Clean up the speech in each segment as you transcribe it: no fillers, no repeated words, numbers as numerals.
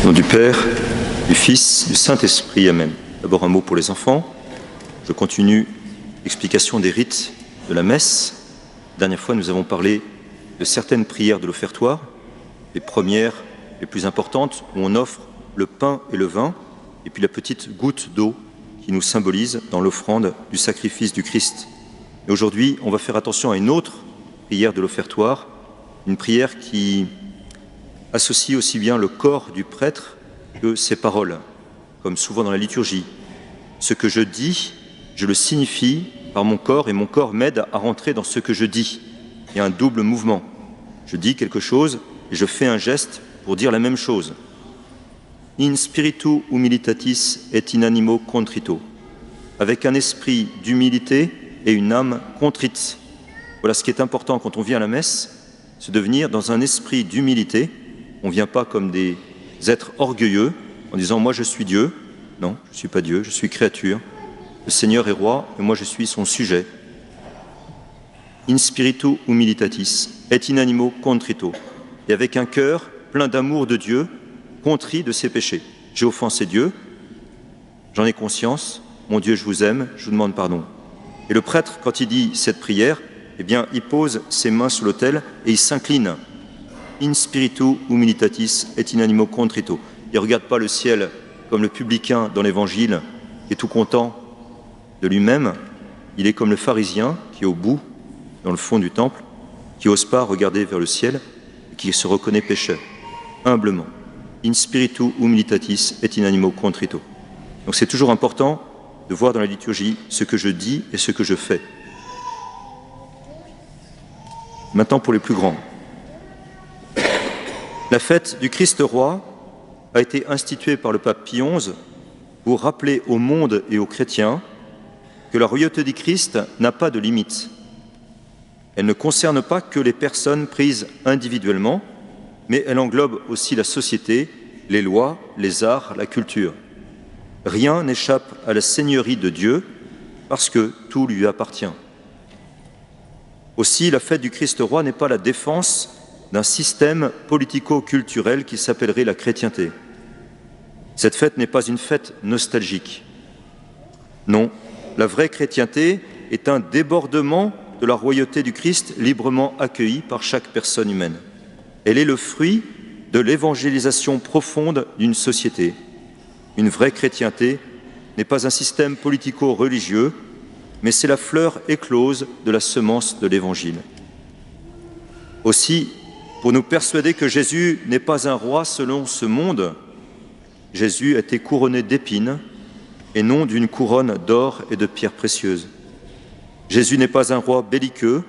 Au nom du Père, du Fils, du Saint-Esprit, Amen. D'abord un mot pour les enfants. Je continue l'explication des rites de la messe. La dernière fois, nous avons parlé de certaines prières de l'offertoire, les premières, les plus importantes, où on offre le pain et le vin, et puis la petite goutte d'eau qui nous symbolise dans l'offrande du sacrifice du Christ. Et aujourd'hui, on va faire attention à une autre prière de l'offertoire, une prière qui associe aussi bien le corps du prêtre que ses paroles, comme souvent dans la liturgie. Ce que je dis, je le signifie par mon corps, et mon corps m'aide à rentrer dans ce que je dis. Il y a un double mouvement. Je dis quelque chose et je fais un geste pour dire la même chose. In spiritu humilitatis et in animo contrito. Avec un esprit d'humilité et une âme contrite. Voilà ce qui est important quand on vient à la messe, c'est de venir dans un esprit d'humilité. On ne vient pas comme des êtres orgueilleux en disant « moi je suis Dieu ». Non, je ne suis pas Dieu, je suis créature. Le Seigneur est roi et moi je suis son sujet. In spiritu humilitatis et in animo contrito. Et avec un cœur plein d'amour de Dieu, contrit de ses péchés. J'ai offensé Dieu, j'en ai conscience, mon Dieu je vous aime, je vous demande pardon. Et le prêtre, quand il dit cette prière, eh bien il pose ses mains sur l'autel et il s'incline. In spiritu humilitatis et in animo contrito. Il ne regarde pas le ciel comme le publicain dans l'Évangile, qui est tout content de lui-même. Il est comme le pharisien qui est au bout, dans le fond du temple, qui n'ose pas regarder vers le ciel et qui se reconnaît pécheur, humblement. In spiritu humilitatis et in animo contrito. Donc c'est toujours important de voir dans la liturgie ce que je dis et ce que je fais. Maintenant pour les plus grands. La fête du Christ roi a été instituée par le pape Pie XI pour rappeler au monde et aux chrétiens que la royauté du Christ n'a pas de limite. Elle ne concerne pas que les personnes prises individuellement, mais elle englobe aussi la société, les lois, les arts, la culture. Rien n'échappe à la seigneurie de Dieu parce que tout lui appartient. Aussi, la fête du Christ roi n'est pas la défense d'un système politico-culturel qui s'appellerait la chrétienté. Cette fête n'est pas une fête nostalgique. Non, la vraie chrétienté est un débordement de la royauté du Christ librement accueillie par chaque personne humaine. Elle est le fruit de l'évangélisation profonde d'une société. Une vraie chrétienté n'est pas un système politico-religieux, mais c'est la fleur éclose de la semence de l'Évangile. Aussi, pour nous persuader que Jésus n'est pas un roi selon ce monde, Jésus a été couronné d'épines et non d'une couronne d'or et de pierres précieuses. Jésus n'est pas un roi belliqueux,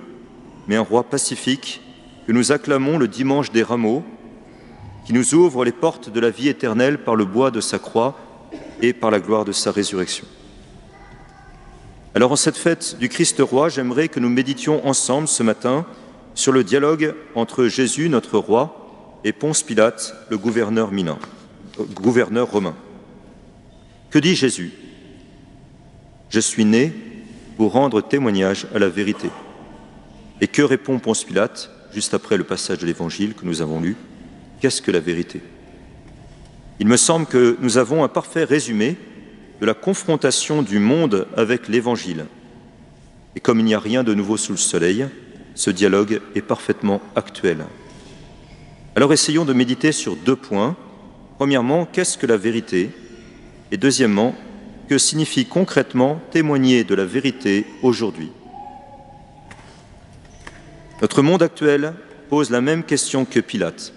mais un roi pacifique que nous acclamons le dimanche des Rameaux, qui nous ouvre les portes de la vie éternelle par le bois de sa croix et par la gloire de sa résurrection. Alors en cette fête du Christ roi, j'aimerais que nous méditions ensemble ce matin sur le dialogue entre Jésus, notre roi, et Ponce Pilate, le gouverneur romain. Que dit Jésus ? Je suis né pour rendre témoignage à la vérité. Et que répond Ponce Pilate, juste après le passage de l'Évangile que nous avons lu ? Qu'est-ce que la vérité ? Il me semble que nous avons un parfait résumé de la confrontation du monde avec l'Évangile. Et comme il n'y a rien de nouveau sous le soleil, ce dialogue est parfaitement actuel. Alors essayons de méditer sur 2 points. Premièrement, qu'est-ce que la vérité ? Et deuxièmement, que signifie concrètement témoigner de la vérité aujourd'hui ? Notre monde actuel pose la même question que Pilate.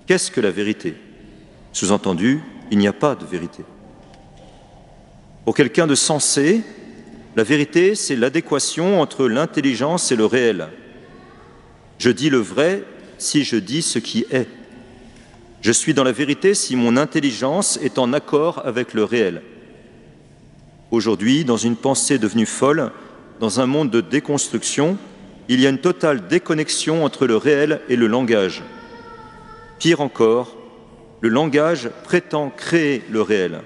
Qu'est-ce que la vérité ? Sous-entendu, il n'y a pas de vérité. Pour quelqu'un de sensé, la vérité, c'est l'adéquation entre l'intelligence et le réel. Je dis le vrai si je dis ce qui est. Je suis dans la vérité si mon intelligence est en accord avec le réel. Aujourd'hui, dans une pensée devenue folle, dans un monde de déconstruction, il y a une totale déconnexion entre le réel et le langage. Pire encore, le langage prétend créer le réel.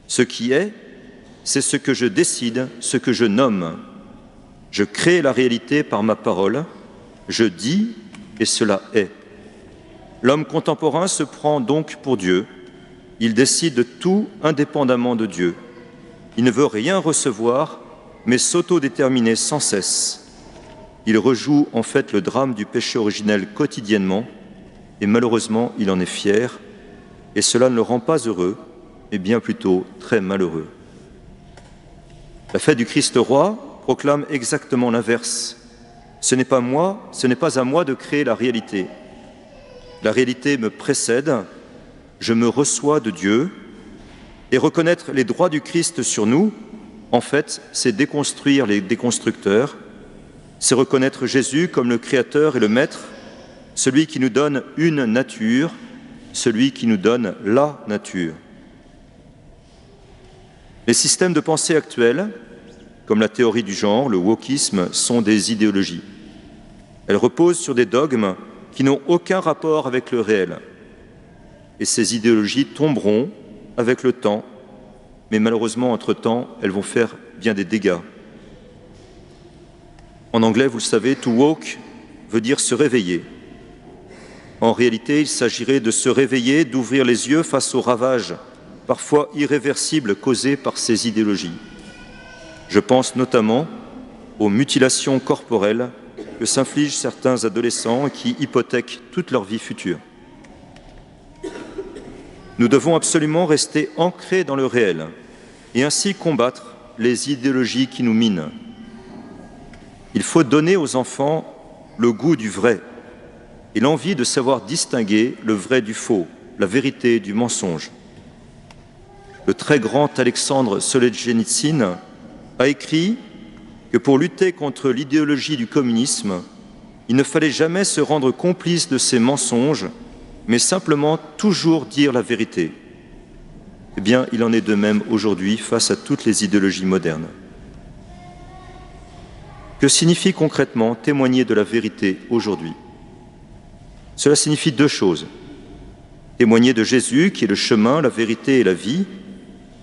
Ce qui est, c'est ce que je décide, ce que je nomme. Je crée la réalité par ma parole, je dis et cela est. L'homme contemporain se prend donc pour Dieu il décide de tout indépendamment de Dieu. Il ne veut rien recevoir, mais s'autodéterminer sans cesse. Il rejoue en fait le drame du péché originel quotidiennement, et malheureusement, il en est fier, et cela ne le rend pas heureux, mais bien plutôt très malheureux. La fête du Christ roi proclame exactement l'inverse. Ce n'est pas à moi de créer la réalité. La réalité me précède, je me reçois de Dieu, et reconnaître les droits du Christ sur nous, en fait, c'est déconstruire les déconstructeurs, c'est reconnaître Jésus comme le Créateur et le Maître, celui qui nous donne une nature, celui qui nous donne la nature. Les systèmes de pensée actuels, comme la théorie du genre, le wokisme, sont des idéologies. Elles reposent sur des dogmes qui n'ont aucun rapport avec le réel. Et ces idéologies tomberont avec le temps, mais malheureusement, entre-temps, elles vont faire bien des dégâts. En anglais, vous le savez, to woke veut dire se réveiller. En réalité, il s'agirait de se réveiller, d'ouvrir les yeux face aux ravages, parfois irréversibles, causés par ces idéologies. Je pense notamment aux mutilations corporelles que s'infligent certains adolescents et qui hypothèquent toute leur vie future. Nous devons absolument rester ancrés dans le réel et ainsi combattre les idéologies qui nous minent. Il faut donner aux enfants le goût du vrai et l'envie de savoir distinguer le vrai du faux, la vérité du mensonge. Le très grand Alexandre Solzhenitsyn a écrit que pour lutter contre l'idéologie du communisme, il ne fallait jamais se rendre complice de ces mensonges, mais simplement toujours dire la vérité. Eh bien, il en est de même aujourd'hui face à toutes les idéologies modernes. Que signifie concrètement témoigner de la vérité aujourd'hui? Cela signifie deux choses. Témoigner de Jésus, qui est le chemin, la vérité et la vie,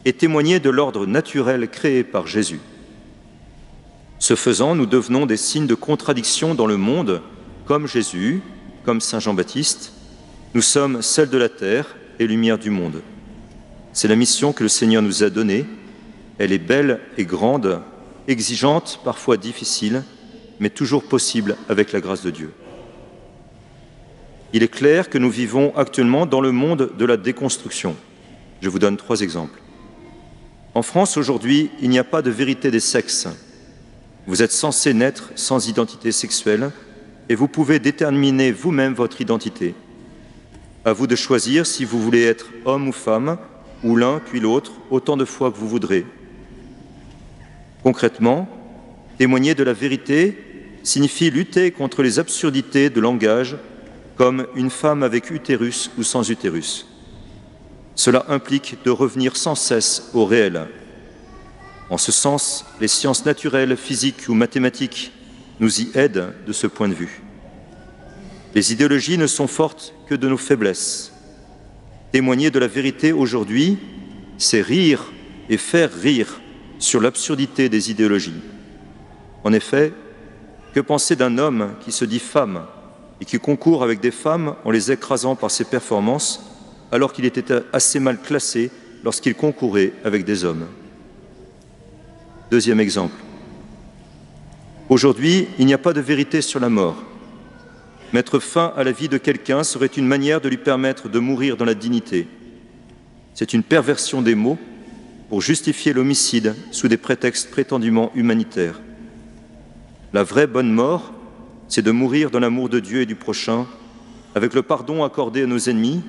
et témoigner de l'ordre naturel créé par Jésus. Ce faisant, nous devenons des signes de contradiction dans le monde, comme Jésus, comme Saint Jean-Baptiste. Nous sommes sel de la terre et lumière du monde. C'est la mission que le Seigneur nous a donnée. Elle est belle et grande, exigeante, parfois difficile, mais toujours possible avec la grâce de Dieu. Il est clair que nous vivons actuellement dans le monde de la déconstruction. Je vous donne 3 exemples. En France, aujourd'hui, il n'y a pas de vérité des sexes. Vous êtes censé naître sans identité sexuelle et vous pouvez déterminer vous-même votre identité. À vous de choisir si vous voulez être homme ou femme, ou l'un puis l'autre, autant de fois que vous voudrez. Concrètement, témoigner de la vérité signifie lutter contre les absurdités de langage, comme une femme avec utérus ou sans utérus. Cela implique de revenir sans cesse au réel. En ce sens, les sciences naturelles, physiques ou mathématiques nous y aident de ce point de vue. Les idéologies ne sont fortes que de nos faiblesses. Témoigner de la vérité aujourd'hui, c'est rire et faire rire sur l'absurdité des idéologies. En effet, que penser d'un homme qui se dit femme et qui concourt avec des femmes en les écrasant par ses performances, alors qu'il était assez mal classé lorsqu'il concourait avec des hommes? Deuxième exemple. Aujourd'hui, il n'y a pas de vérité sur la mort. Mettre fin à la vie de quelqu'un serait une manière de lui permettre de mourir dans la dignité. C'est une perversion des mots pour justifier l'homicide sous des prétextes prétendument humanitaires. La vraie bonne mort, c'est de mourir dans l'amour de Dieu et du prochain, avec le pardon accordé à nos ennemis,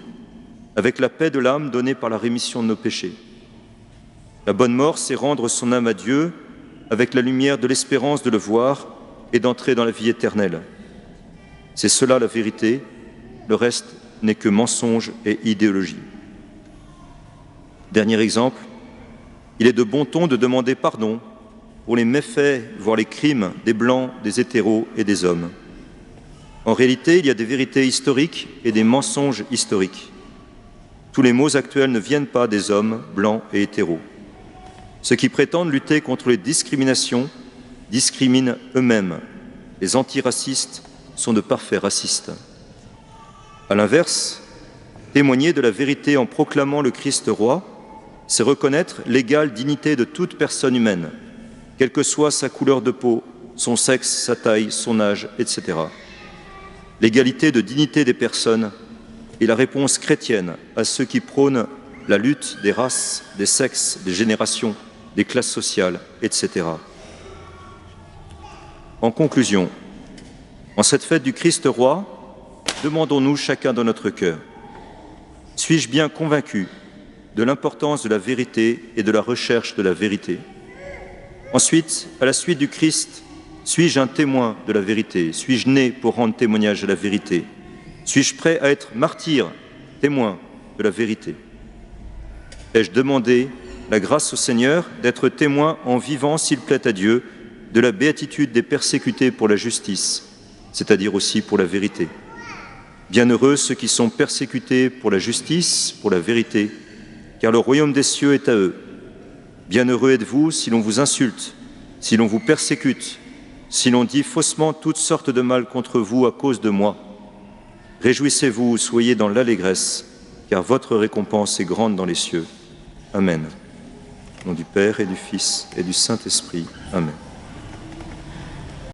avec la paix de l'âme donnée par la rémission de nos péchés. La bonne mort, c'est rendre son âme à Dieu, avec la lumière de l'espérance de le voir et d'entrer dans la vie éternelle. C'est cela la vérité, le reste n'est que mensonge et idéologie. Dernier exemple, il est de bon ton de demander pardon pour les méfaits, voire les crimes des Blancs, des hétéros et des hommes. En réalité, il y a des vérités historiques et des mensonges historiques. Tous les maux actuels ne viennent pas des hommes blancs et hétéros. Ceux qui prétendent lutter contre les discriminations discriminent eux-mêmes. Les antiracistes sont de parfaits racistes. À l'inverse, Témoigner de la vérité en proclamant le Christ roi, c'est reconnaître l'égale dignité de toute personne humaine, quelle que soit sa couleur de peau, son sexe, sa taille, son âge, etc. L'égalité de dignité des personnes est la réponse chrétienne à ceux qui prônent la lutte des races, des sexes, des générations, des classes sociales, etc. En conclusion, en cette fête du Christ roi, demandons-nous chacun dans notre cœur: suis-je bien convaincu de l'importance de la vérité et de la recherche de la vérité? Ensuite, à la suite du Christ, suis-je un témoin de la vérité? Suis-je né pour rendre témoignage de la vérité? Suis-je prêt à être martyr, témoin de la vérité? Ai-je demandé la grâce au Seigneur d'être témoin en vivant, s'il plaît à Dieu, de la béatitude des persécutés pour la justice, c'est-à-dire aussi pour la vérité? Bienheureux ceux qui sont persécutés pour la justice, pour la vérité, car le royaume des cieux est à eux. Bienheureux êtes-vous si l'on vous insulte, si l'on vous persécute, si l'on dit faussement toutes sortes de mal contre vous à cause de moi. Réjouissez-vous, soyez dans l'allégresse, car votre récompense est grande dans les cieux. Amen. Au nom du Père et du Fils et du Saint-Esprit. Amen.